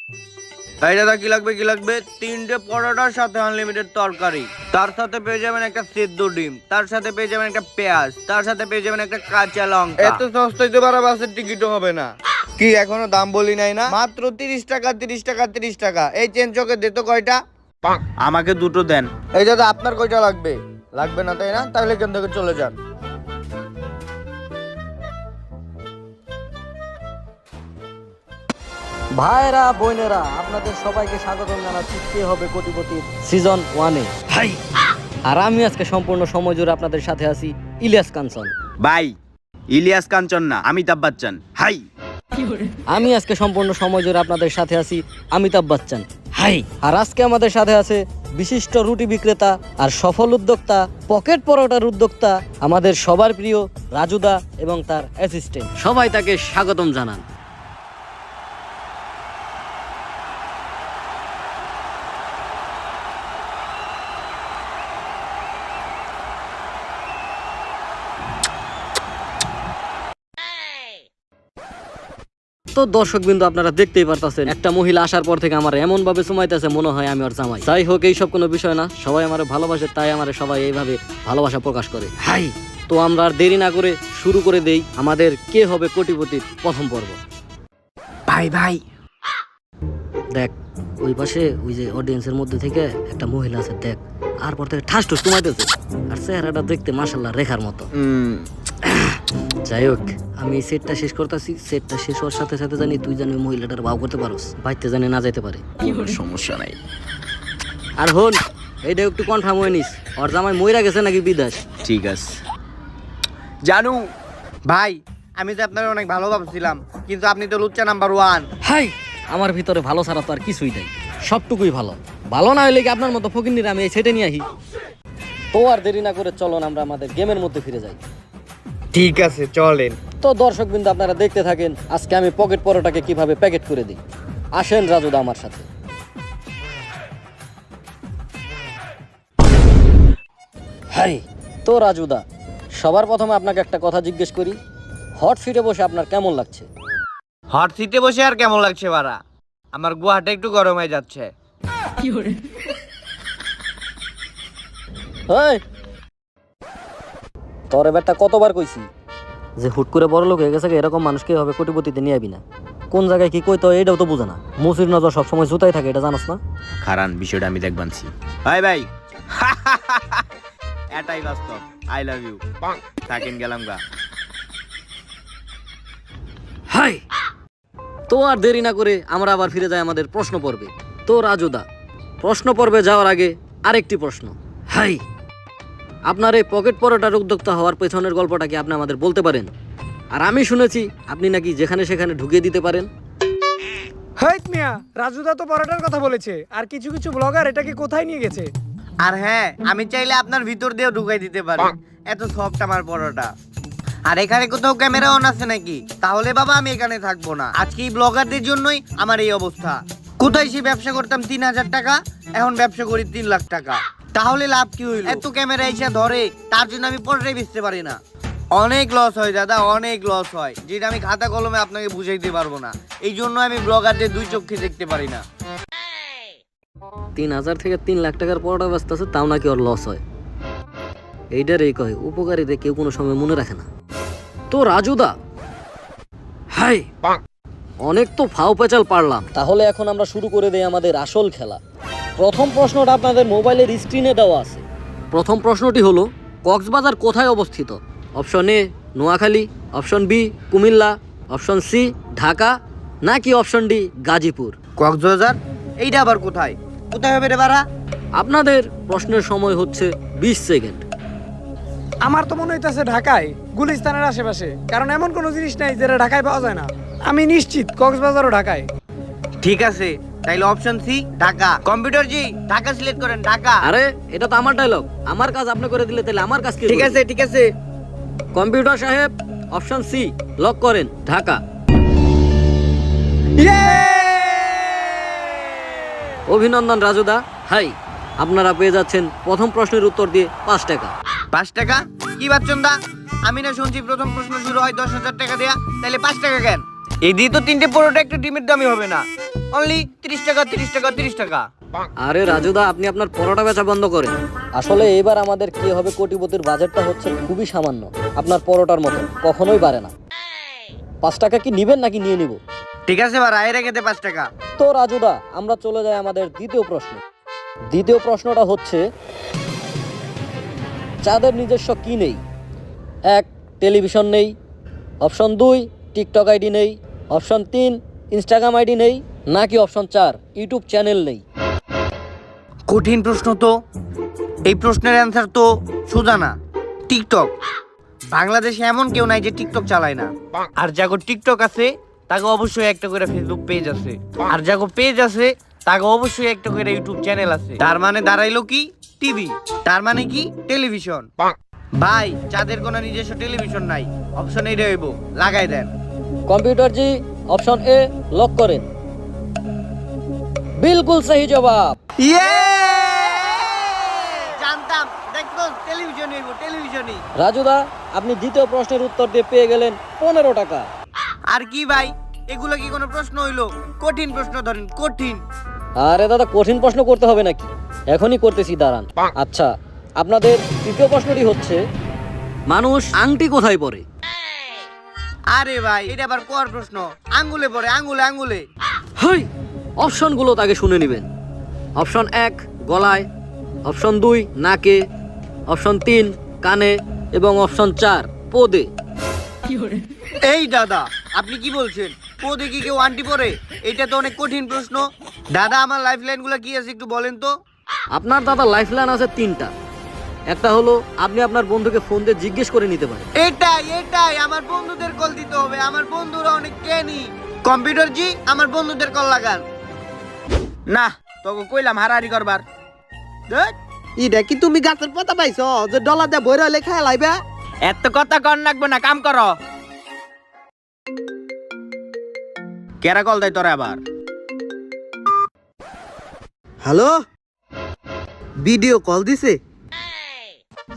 এই দাদা কি লাগবে কি লাগবে? 3টে পরোটার সাথে আনলিমিটেড তরকারি, তার সাথে পেয়ে যাবেন একটা সেদ্ধ ডিম, তার সাথে পেয়ে যাবেন একটা পেঁয়াজ, তার সাথে পেয়ে যাবেন একটা কাঁচা লঙ্কা। এত সস্তায় তো বারা বাসের টিকিটও হবে না। কি এখনো দাম বলি নাই না? মাত্র 30 টাকা 30 টাকা 30 টাকা। এই চেন চকে দে তো কয়টা? আমাকে দুটো দেন। এই দাদা আপনার কয়টা লাগবে? লাগবে না তাই না? তাহলে এখান থেকে চলে যান। ভাইরা বোনেরা, আপনাদের সবাইকে স্বাগতম জানাচ্ছি কে হবে কোটিপতির সিজন 1-এ। ভাই আর আমি আজকে সম্পূর্ণ সময় জুড়ে আপনাদের সাথে আছি ইলিয়াস কাঞ্চন। ভাই ইলিয়াস কাঞ্চন না, অমিতাভ বচ্চন। হাই আমি আজকে সম্পূর্ণ সময় জুড়ে আপনাদের সাথে আছি অমিতাভ বচ্চন। হাই আর আজকে আমাদের সাথে আছে বিশিষ্ট রুটি বিক্রেতা আর সফল উদ্যোক্তা, পকেট পরোটার উদ্যোক্তা, আমাদের সবার প্রিয় রাজুদা এবং তার অ্যাসিস্ট্যান্ট। সবাই তাকে স্বাগতম জানান। তো দর্শক বিন্দু, আপনারা দেখতেই পারতেছেন একটা মহিলা আসার পর থেকে আমার এমন ভাবে সুমাইতেছে মনে হয় আমি ওর জামাই। যাই হোক, এইসব কোনো বিষয় না, সবাই আমার ভালোবাসে, তাই আমার সবাই এইভাবে ভালোবাসা প্রকাশ করে। হাই তো আমরা আর দেরি না করে শুরু করে দেই আমাদের কে হবে কোটিপতির প্রথম পর্ব। ভাই ভাই দেখ ওই পাশে ওই যে অডিয়েন্সের মধ্যে থেকে একটা মহিলা আছে, দেখ আর পর থেকে ঠাস ঠুস তোমাইতেছে, আর চেহারাটা দেখতে মাশাআল্লাহ রেখার মতো। যাই হোক, আমি এই সেটটা শেষ করতেছি। সেটটা শেষ হওয়ার সাথে সাথে জানি তুই জানি ওই মহিলাটার ভাও করতে পারোস, বাইতে জানি না যাইতে পারে। কোনো সমস্যা নাই। আর হন, এইটা একটু কনফার্ম হয়ে নিস, ওর জামাই মইরা গেছে নাকি বিদেশ। ঠিক আছে জানু। ভাই আমি তো আপনার অনেক ভালো ভাবছিলাম, কিন্তু আপনি তো লুচ্চা নাম্বার 1। হাই, আমার ভিতরে ভালো ছাড়া তো আর কিছুই নাই, সবটুকুই ভালো। ভালো না হইলে কি আপনার মতো ফকিন্নির আমি এই সেটে নিয়ে আহি? তো আর দেরি না করে চলুন আমরা আমাদের গেমের মধ্যে ফিরে যাই। ঠিক আছে চলেন। তো দর্শক বিন্দু, আপনারা দেখতে থাকেন আজকে আমি পকেট পরোটাকে কিভাবে প্যাকেট করে দিই। আসেন রাজুদা আমার সাথে। হাই, তো রাজুদা, সবার প্রথমে আপনাকে একটা কথা জিজ্ঞেস করি, হট সিটে বসে আপনার কেমন লাগছে? হট সিটে বসে আর কেমন লাগছে বাড়া? আমার গুয়াটা একটু গরম হয়ে যাচ্ছে। এই, তোর এবারটা কতবার কইছি যে হুট করে বড় লোক হয়ে গেছে, এরকম মানুষকে হবে কোটিপতিতে নিয়ে আবি না। কোন জায়গায় কি কইতো এটাও তো বুঝে না। মুসির নজর সবসময় জুতাই থাকে, এটা জানাস না? খারান বিষয়টা আমি দেখবানছি। ভাই ভাই এটাই বাস্তব। I love you. থাকেন গেলাম গা। হাই, তো আর দেরি না করে আমরা আবার ফিরে যাই আমাদের প্রশ্ন পর্বে। তো রাজুদা, প্রশ্ন পর্বে যাওয়ার আগে আরেকটি প্রশ্ন। হাই, আপনার এই পকেট পরোটার উদ্যোক্তা হওয়ার পেছনের গল্পটা কি আপনি আমাদের বলতে পারেন? আর আমি শুনেছি আপনি নাকি যেখানে সেখানে ঢুকিয়ে দিতে পারেন। হাইট মিয়া, রাজুদা তো পরোটার কথা বলেছে, আর কিছু কিছু ব্লগার এটাকে কোথায় নিয়ে গেছে। আর হ্যাঁ, আমি চাইলে আপনার ভিতর দিয়েও ঢুকাই দিতে পারি, এত সফট আমার পরোটা। আর এখানে কোথাও ক্যামেরা অন আছে নাকি? তাহলে বাবা আমি এখানে থাকবো না। আজকে এই ব্লগারদের জন্যই আমার এই অবস্থা। কোথায় সে ব্যবসা করতাম 3000 টাকা, এখন ব্যবসা করি 3 লাখ টাকা। তাহলে লাভ কি হইল? এত ক্যামেরা এসে ধরে, তার জন্য আমি পরোটাই বেচতে পারি না। অনেক লস হয় দাদা, অনেক লস হয়, যেটা আমি খাতা কলমে আপনাকে বুঝাইতে পারবো না। এই জন্য আমি ব্লগারদের 2 চোখে দেখতে পারি না। 3000 থেকে 3 লাখ টাকার পরোটা ব্যস্ত আছে, তাও নাকি ওর লস হয়। এইটারই কয় উপকারীতে কেউ কোনো সময় মনে রাখে না। তো রাজুদা, হাই, অনেক তো ফাও পেঁচাল পারলাম, তাহলে এখন আমরা শুরু করে দেই আমাদের আসল খেলা। প্রথম প্রশ্নটা আপনাদের মোবাইলের স্ক্রিনে দেওয়া আছে। প্রথম প্রশ্নটি হলো, কক্সবাজার কোথায় অবস্থিত? Option A Noakhali, option B Comilla, option C Dhaka, নাকি অপশন ডি গাজীপুর? কক্সবাজার? এইটা আবার কোথায়? কোথায় হবে রে বাড়া? আপনাদের প্রশ্নের সময় হচ্ছে 20 সেকেন্ড। আমার তো মনে হইতাছে ঢাকায়, গুলিস্তানের আশেপাশে, কারণ এমন কোনো জিনিস নাই যেটা ঢাকায় পাওয়া যায় না। আমি নিশ্চিত কক্সবাজারও ঢাকায়। ঠিক আছে, তাইলে অপশন সি ঢাকা। কম্পিউটার জি, ঢাকা সিলেক্ট করেন, ঢাকা। আরে এটা তো আমার ডায়লগ, আমার কাজ আপনি করে দিলে তাহলে আমার কাজ কি? ঠিক আছে ঠিক আছে। কম্পিউটার সাহেব, অপশন সি লক করেন, ঢাকা। অভিনন্দন রাজুদা। হাই, আপনারা পেয়ে যাচ্ছেন প্রথম প্রশ্নের উত্তর দিয়ে 5 টাকা। 5 টাকা? কি বাচ্চন্দা, আমি না শুনছি প্রথম প্রশ্ন শুরু হয় 10,000 টাকা দেয়া, তাইলে 5 টাকা কেন? এই দিয়ে তো 3টে পরোটা একটা ডিমের দামই হবে না, অনলি 30 টাকা 30 টাকা 30 টাকা। আরে রাজুদা, আপনি আপনার পরোটা বেচা বন্ধ করেন। আসলে এবার আমাদের কি হবে, কোটিপতির বাজেটটা হচ্ছে খুবই সামান্য। আপনার পরোটার মতো কখনোই বাড়ে না। 5 টাকা কি নিবেন নাকি নিয়ে নিব? ঠিক আছে বা রায় রেখেতে 5 টাকা। তো রাজুদা, আমরা চলে যাই আমাদের দ্বিতীয় প্রশ্ন। দ্বিতীয় প্রশ্নটা হচ্ছে, চাঁদের নিজস্ব কি নেই? 1 টেলিভিশন নেই, অপশন 2 টিকটক আইডি নেই, অপশন 3 ইনস্টাগ্রাম আইডি নেই, নাকি অপশন 4 ইউটিউব চ্যানেল নেই? কঠিন প্রশ্ন তো। এই প্রশ্নের অ্যান্সার তো সোজা না। টিকটক। বাংলাদেশে এমন কেউ নাই যে টিকটক চালায় না। আর যাগো টিকটক আছে তাকে অবশ্যই একটা করে ফেসবুক পেজ আছে, আর যাগো পেজ আছে তাকে অবশ্যই একটা করে ইউটিউব চ্যানেল আছে। তার মানে দাঁড়াইলো কি টিভি, তার মানে কি টেলিভিশন। ভাই, যাদের কোনো নিজস্ব টেলিভিশন নাই, অপশন এই রইব, লাগাই দেন। কম্পিউটার জি, অপশন এ লক করেন। বিলকুল সহি জবাব। ইয়ে! জানতাম, দেখো টেলিভিশন হইব, টেলিভিশনই। রাজুদা, আপনি দ্বিতীয় প্রশ্নের উত্তর দিয়ে পেয়ে গেলেন 15 টাকা। আর কি ভাই, এগুলো কি কোনো প্রশ্ন হইলো? কঠিন প্রশ্ন ধরেন, কঠিন। আরে দাদা, কঠিন প্রশ্ন করতে হবে নাকি? এখনই করতেছি, দাঁড়ান। আচ্ছা, আপনাদের তৃতীয় প্রশ্নটি হচ্ছে, মানুষ আংটি কোথায় পরে? আরে ভাই, এটা আবার কোয়ার প্রশ্ন। আঙ্গুলে পড়ে, আঙ্গুলে আঙ্গুলে। হাই, অপশনগুলো তাকে শুনে নেবেন। অপশন 1 গলায়, অপশন 2 নাকে, অপশন 3 কানে এবং অপশন 4 পোদে। এই দাদা, আপনি কি বলছেন? ও দেখি কেউ আন্টি পরে? এটা তো অনেক কঠিন প্রশ্ন। দাদা, আমার লাইফ লাইন গুলো কি আছে একটু বলেন তো। আপনার দাদা লাইফলাইন আছে 3টা। একটা হলো, আপনি আপনার বন্ধুকে ফোন দিয়ে জিজ্ঞেস করে নিতে পারেন। এটাই এটাই আমার বন্ধুদের কল দিতে হবে, আমার বন্ধুরা অনেক জ্ঞানী। কম্পিউটার জি, আমার বন্ধুদের কল লাগান। না, তোকে কইলাম হারাহারি করবার। ধ্যাৎ, ইটা কি তুমি গাছের পাতা পাইছো যে ডলার দিয়ে বইরা লেখা লাইবা? এত কথা কর নাকবো না, কাম করো। কেরা কল দেয় তোরা আবার? হ্যালো, ভিডিও কল দিছে।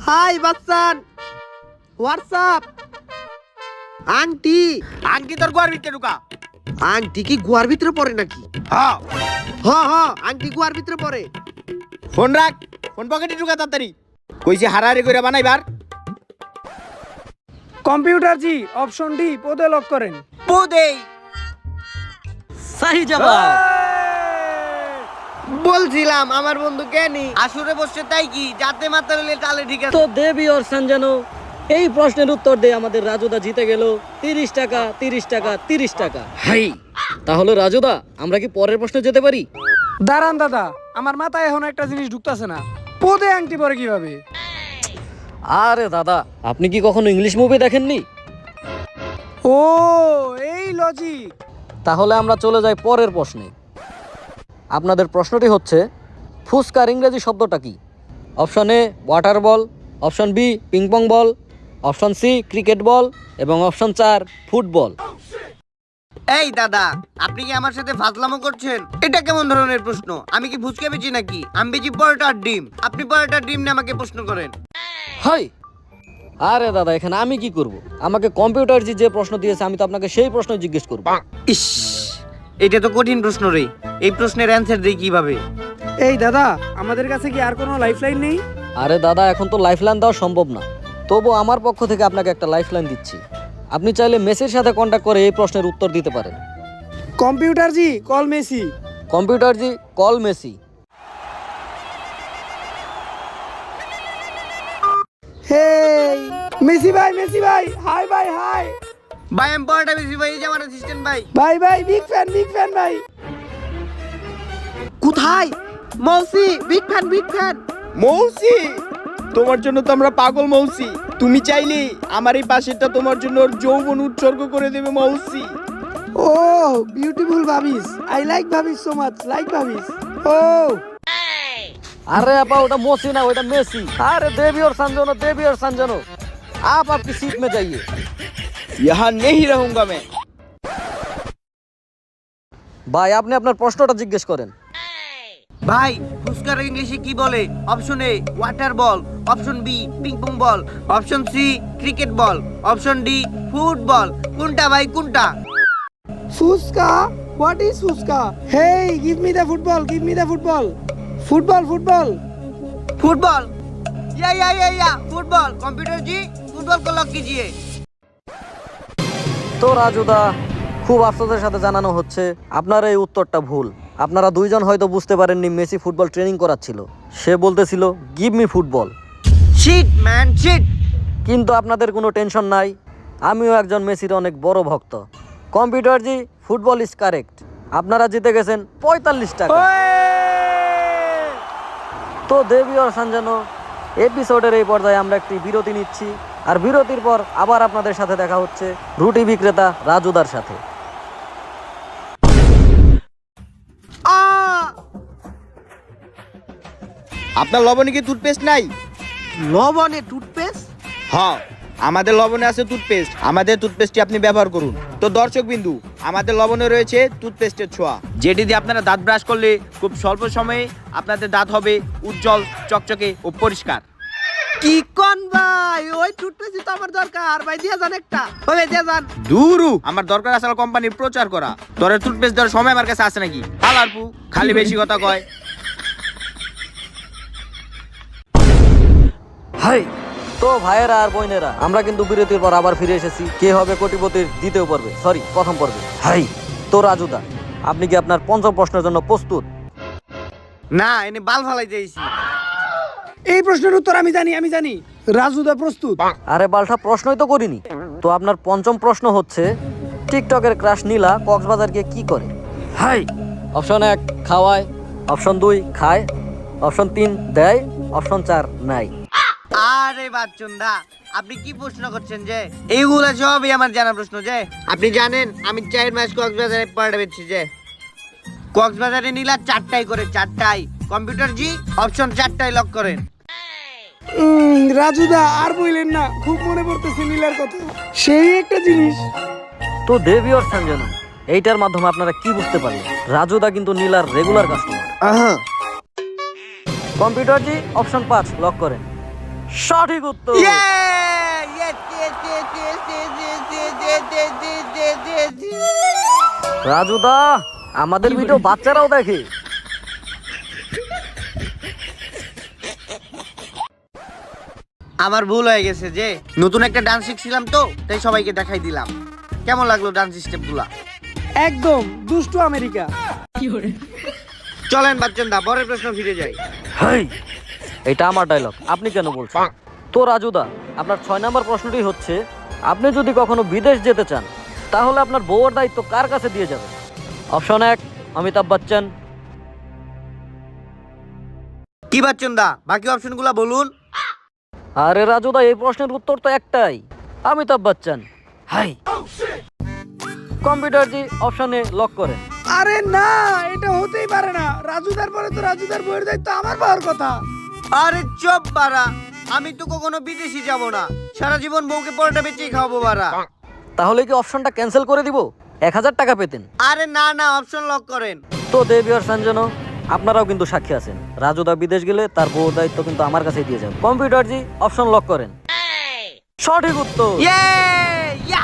হাই বাচ্চান, হোয়াটসঅ্যাপ। আংটি আংটি তোর গোয়ার ভিতরে ঢুকা। আংটি কি গুয়ার ভিতরে পড়ে নাকি? হ্যাঁ, আংটি গুয়ার ভিতরে পড়ে। ফোন রাখ, ফোন পকেটে ঢুকা তাড়াতাড়ি। কইছি হারাহারি করে বানাইবার। কম্পিউটার জি, অপশন ডি পদে লক করেন। পোদেই। সহি জবাব। বলছিলাম আমার বন্ধু জ্ঞানী। আসরে বসছে তাই কি, যাতে মাথা হলে তালে ঠিক আছে। তো দেবী ওর সঞ্জানো, এই প্রশ্নের উত্তর দিয়ে আমাদের রাজুদা জিতে গেল 30 টাকা 30 টাকা 30 টাকা। হাই, তাহলে রাজুদা, আমরা কি পরের প্রশ্নে যেতে পারি? দাঁড়ান দাদা, আমার মাথায় এখন একটা জিনিস ঢুকতেছে না। পদে আংটি পরে কিভাবে? আরে দাদা, আপনি কি কখনো ইংলিশ মুভি দেখেননি? ও, এই লজিক। তাহলে আমরা চলে যাই পরের প্রশ্নে। আপনাদের প্রশ্নটি হচ্ছে, ফুসকার ইংরেজি শব্দটা কি? Option A water ball, option B ping pong ball, option C cricket ball এবং অপশন 4 ফুটবল। এই দাদা, আপনি কি আমার সাথে ফাজলামো করছেন? এটা কেমন ধরনের প্রশ্ন? আমি কি ফুচকা বেচি নাকি? আমি বেচি পরোটার ডিম। আপনি পরোটার ডিম নিয়ে আমাকে প্রশ্ন করেন। হাই, আরে দাদা, এখানে আমি কি করব? আমাকে কম্পিউটার যে প্রশ্ন দিয়েছে, আমি তো আপনাকে সেই প্রশ্ন জিজ্ঞেস করব। ইস, এটা তো কঠিন প্রশ্ন রে। এই প্রশ্নের অ্যান্সার দেই কিভাবে? এই দাদা, আমাদের কাছে কি আর কোনো লাইফলাইন নেই? আরে দাদা, এখন তো লাইফলাইন দেওয়া সম্ভব না। তবু আমার পক্ষ থেকে আপনাকে একটা লাইফলাইন দিচ্ছি। আপনি চাইলে মেসির সাথে কন্ট্যাক্ট করে এই প্রশ্নের উত্তর দিতে পারেন। কম্পিউটার জি, কল মেসি। কম্পিউটার জি, কল মেসি। হেই মেসি ভাই, মেসি ভাই, হাই ভাই, হাই ভাই, আমি পরোটা বেশি ভাই, এই যে আমার অ্যাসিস্ট্যান্ট ভাই। ভাই, ভাই বিগ ফ্যান ভাই। কোথায়? মৌসি, বিগ ফ্যান। মৌসি, তোমার জন্য তো আমরা পাগল মৌসি। তুমি চাইলে আমার এই পাশেরটা তোমার জন্য ওর যৌবন উৎসর্গ করে দেবে মৌসি। ও, বিউটিফুল ভাবিস। আই লাইক ভাবিস সো মাচ, লাইক ভাবিস। ও, अरे अपा, ওটা মসি না, ওটা মেসি। अरे देवी और संजनो, आप आपकी सीट में जाइए। यहाँ नहीं रहूंगा मैं। ভাই, আপনি আপনার প্রশ্নটা জিজ্ঞেস করেন। ভাই, ফুচকার ইংলিশে কি বলে? Option A water ball, option B ping pong ball, option C cricket ball, option D football. কোনটা ভাই, কোনটা? Fuchka? What is fuchka? Hey, give me the football, give me the football. Football, football. Football या फुटबॉल कंप्यूटर जी फुटबॉल को lock कीजिए। তো রাজুদা, খুব আফসোসের সাথে জানানো হচ্ছে আপনার এই উত্তরটা ভুল। আপনারা দুইজন হয়তো বুঝতে পারেননি মেসি ফুটবল ট্রেনিং করাচ্ছিল। সে বলতেছিল give me football. Shit man shit. কিন্তু আপনাদের কোনো টেনশন নাই, আমিও একজন মেসির অনেক বড় ভক্ত। Computer G, football is correct. আপনারা জিতে গেছেন 45 টাকা। তো দেবী আর সঞ্জানো, এপিসোডের এই পর্যায়ে আমরা একটি বিরতি নিচ্ছি, আর বিরতির পর আবার আপনাদের সাথে দেখা হচ্ছে রুটি বিক্রেতা রাজুদার সাথে। আপনার লবণে কি টুথপেস্ট নাই? লবণে টুথপেস্ট? হ্যাঁ, আমাদের লবণে আছে টুথপেস্ট। আমাদের টুথপেস্টটি আপনি ব্যবহার করুন। তো দর্শক বিন্দু, আমাদের লবণে রয়েছে টুথপেস্টের ছোঁয়া, যেটি দিয়ে আপনারা দাঁত ব্রাশ করলে খুব স্বল্প সময়ে আপনাদের দাঁত হবে উজ্জ্বল, চকচকে ও পরিষ্কার। কি কোন ভাই, ওই টুথপেস্ট তো আমার দরকার ভাই, দিয়া যান একটা। ওই দিয়া যান। দুরু, আমার দরকার আসলে কোম্পানির প্রচার করা। তোর টুথপেস্ট দেওয়ার সময় আমার কাছে আছে নাকি? হালারপু, খালি বেশি কথা কয়। হাই, তো ভাইয়েরা আর বোনেরা, আমরা কিন্তু বিরতির পর আবার ফিরে এসেছি কে হবে কোটিপতির দ্বিতীয় পর্বে, সরি প্রথম পর্বে। হাই, তো রাজুদা, আপনি কি আপনার পঞ্চম প্রশ্নের জন্য প্রস্তুত? না এনে বাল ফালাই যাইছি। এই প্রশ্নের উত্তর আমি জানি। রাজুদা প্রস্তুত? আরে বালটা প্রশ্নই তো করিনি। তো আপনার পঞ্চম প্রশ্ন হচ্ছে, টিকটকের ক্রাশ নীলা কক্সবাজার গিয়ে কি করে? হাই, অপশন 1 খাওয়ায়, অপশন 2 খায়, অপশন 3 দেয়, অপশন 4 নাই। আরে বাচ্চুন্দা, আপনি কি প্রশ্ন করছেন যে? এইগুলা সবই আমার জানা প্রশ্ন যে। আপনি জানেন আমি 4 মাস কক্সবাজারে পাঠাবেছি যে। কক্সবাজারে নীলা 4টাই করে, 4টাই। কম্পিউটার জি অপশন 4টাই লক করেন। রাজুদা আর বললেন না, খুব মনে পড়তেছে নীলার কথা। সেই একটা জিনিস। তো দেবী আর সঞ্জনা, এইটার মাধ্যমে আপনারা কি বুঝতে পারলেন? রাজুদা কিন্তু নীলার রেগুলার কাস্টমার। কম্পিউটার জি অপশন 5 লক করেন। সঠিক উত্তর। রাজুদা, আমাদের ভিডিও বাচ্চারাও দেখে। আমার ভুল হয়ে গেছে যে, নতুন একটা ডান্স শিখছিলাম তো, তাই সবাইকে দেখাই দিলাম। কেমন লাগলো ডান্স স্টেপগুলা? একদম দুষ্টু আমেরিকা। চলেন বাচ্চন্দা, পরের প্রশ্ন ফিরে যাই। হেই, এটা আমার ডায়লগ, আপনি কেন বলছেন? তো রাজুদা, আপনার 6 নম্বর প্রশ্নটি হচ্ছে, আপনি যদি কখনো বিদেশ যেতে চান তাহলে আপনার বউয়ের দায়িত্ব কার কাছে দিয়ে যাবেন? অপশন 1 অমিতাভ বচ্চন। কি বাচ্চন্দা, বাকি অপশনগুলা বলুন। আরে রাজুদা, এই প্রশ্নের উত্তর তো একটাই, অমিতাভ বচ্চন। হাই, কম্পিউটার জি অপশনে লক করে। আরে না, এটা হতেই পারে না। রাজুদার পরে তো রাজুদার বইয়ের দায়িত্ব আমার পাওয়ার কথা। আরে চপ বাড়া, আমি তো কখনো বিদেশি যাব না। সারা জীবন বউকে পরোটা বেচেই খাওয়াবো বাড়া। তাহলে কি অপশনটা ক্যান্সেল করে দিব? 1000 টাকা পেতেন। আরে না না, অপশন লক করেন। তো দেবী আর সঞ্জনা, আপনারাও কিন্তু সাক্ষী আছেন, রাজুদা বিদেশ গেলে তার বউর দায়িত্ব কিন্তু আমার কাছেই দিয়ে যাবে। কম্পিউটার জি অপশন লক করেন। সঠিক উত্তর। ইয়া।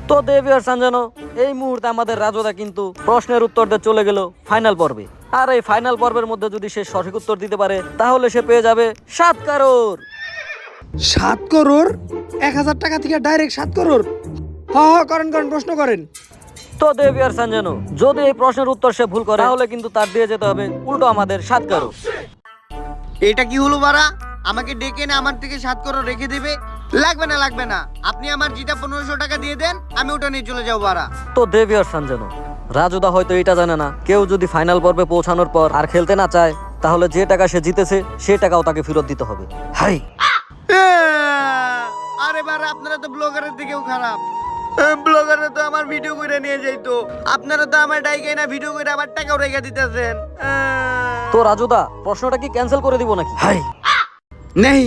তো দেবী আর সঞ্জনা, এই মুহূর্তে আমাদের রাজুদা কিন্তু প্রশ্নের উত্তর দিয়ে চলে গেল ফাইনাল পর্বে। আর এই ফাইনাল পর্বের মধ্যে যদি সে সঠিক উত্তর দিতে পারে তাহলে সে পেয়ে যাবে 7 কারোর। 7 করোড়? 1000 টাকা থেকে ডাইরেক্ট 7 করোড়? হ্যাঁ, করেন প্রশ্ন করেন। তো দেবী আর সঞ্জনা, যদি এই প্রশ্নের উত্তর সে ভুল করে তাহলে কিন্তু তার দিয়ে যেতে হবে উল্টো আমাদের 7 কারোর। এটা কি হলো বাড়া? আমাকে ডেকে না আমার থেকে 7 করোড় রেখে দেবে? লাগবে না, আপনি আমার জিতা 1500 টাকা দিয়ে দেন, আমি ওটা নিয়ে চলে যাবো বাড়া। তো দেবী আর সঞ্জনা, রাজুদা হয়তো এটা জানে না, কেউ যদি ফাইনাল পর্বে পৌঁছানোর পর আর খেলতে না চায় তাহলে যে টাকা সে জিতেছে সেই টাকাও তাকে ফেরত দিতে হবে। হাই, আরে বাড়া, আপনারা তো ব্লগারের দিকেও খারাপ। ব্লগারে তো আমার ভিডিও করে নিয়ে যাইতো, আপনারা তো আমার ডাইকে না ভিডিও করে আবার টাকাও রেখে দিতেছেন। তো রাজুদা, প্রশ্নটা কি ক্যান্সেল করে দিব নাকি? হাই, নেই,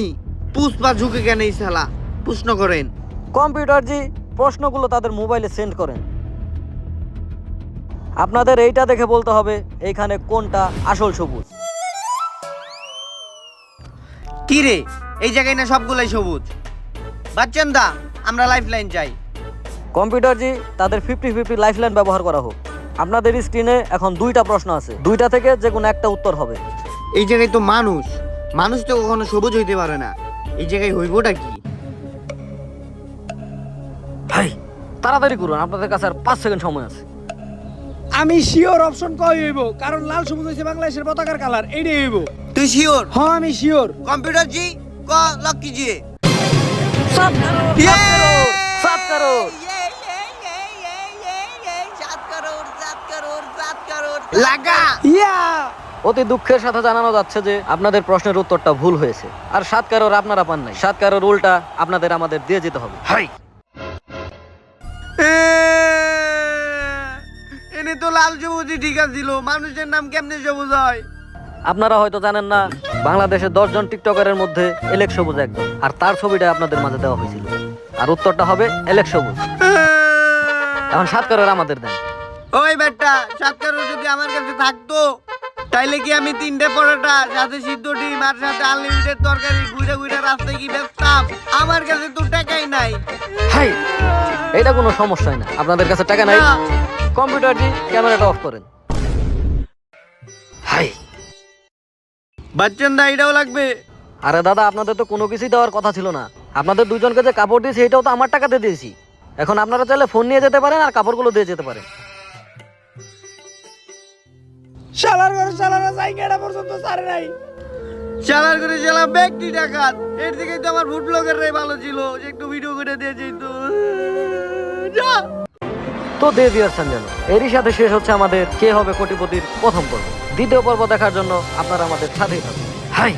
পুষ্পা ঝুঁকে কেন এই শালা? প্রশ্ন করেন। কম্পিউটার জি প্রশ্নগুলো তাদের মোবাইলে সেন্ড করেন। আপনাদের এইটা দেখে বলতে হবে এইখানে কোনটা আসল সবুজ। কি রে, এই জায়গায় না সবগুলাই সবুজ। বাচ্চন্দা, আমরা লাইফ লাইন চাই। কম্পিউটার জি তাদের 50-50 লাইফলাইন ব্যবহার করা হোক। আপনাদের স্ক্রিনে এখন 2টা প্রশ্ন আছে, 2টা থেকে যে কোনো একটা উত্তর হবে। এই জায়গায় তো মানুষ মানুষ তো কখনো সবুজ হইতে পারে না, এই জায়গায় হইবটা কি? ভাই তাড়াতাড়ি করুন, আপনাদের কাছে আর 5 সেকেন্ড সময় আছে। আমি শিওর অপশন কই হইব, কারণ লাল সবুজ হইছে বাংলাদেশের পতাকার কালার, এইটাই হইব। তুই শিওর? হ্যাঁ আমি শিওর। कंप्यूटर जी को लॉक कीजिए। 7 करोड़, 7 करोड़। 7 करोड़ লাগা। ইয়া অতি দুঃখের সাথে জানানো যাচ্ছে যে আপনাদের প্রশ্নের উত্তরটা ভুল হয়েছে, আর 7 কারোর আপনারা পান নাই। 7 কারোর উল্টা আপনাদের আমাদের দিয়ে যেতে হবে। হাই এনে তো লাল সবুজই ঠিক আছিল, মানুষের নাম কেমনে সবুজ হয়? আপনারা হয়তো জানেন না, বাংলাদেশের 10 জন টিকটকারের মধ্যে এলেক সবুজ একজন, আর তার ছবিটা আপনাদের মাঝে দেওয়া হয়েছিল, আর উত্তরটা হবে এলেক সবুজ। এখন 7 কারোর আমাদের দেন। ওই বেটা, 7 কারোর যদি আমার কাছে থাকতো তাইলে কি আমি 3টে পরোটা সাথে সিদ্ধ ডিম আর সাথে আনলিমিটেড তরকারি ঘুরে ঘুরে রাস্তায় কি বেচতাম? আমার কাছে তো টাকাই নাই। হাই এটা কোনো সমস্যাই না, আপনাদের কাছে টাকা নাই। না। কম্পিউটার জি ক্যামেরাটা অফ করেন। হাই বাচ্চান দা এটাও লাগবে? আরে দাদা, আপনাদের তো কোনো কিছুই দেওয়ার কথা ছিল না। আপনাদের দুজনকে যে কাপড় দিয়েছি এটাও তো আমার টাকাতে দিয়েছি। এখন আপনারা চাইলে ফোন নিয়ে যেতে পারেন আর কাপড়গুলো দিয়ে যেতে পারেন। শালার ঘরে শালারা জায়গাটা পর্যন্ত ছাড়ে নাই। চালার করে চালাম ব্যক্তি ডাকাত, এর থেকে তো আমার ফুড ব্লগাররাই ভালো ছিল, যে একটু ভিডিও করে দিয়ে যেত। যা। তো দিয়ে দিয়েছেন যেন। এরই সাথে শেষ হচ্ছে আমাদের কে হবে কোটিপতির প্রথম পর্ব। দ্বিতীয় পর্ব দেখার জন্য আপনারা আমাদের সাথেই থাকুন। হাই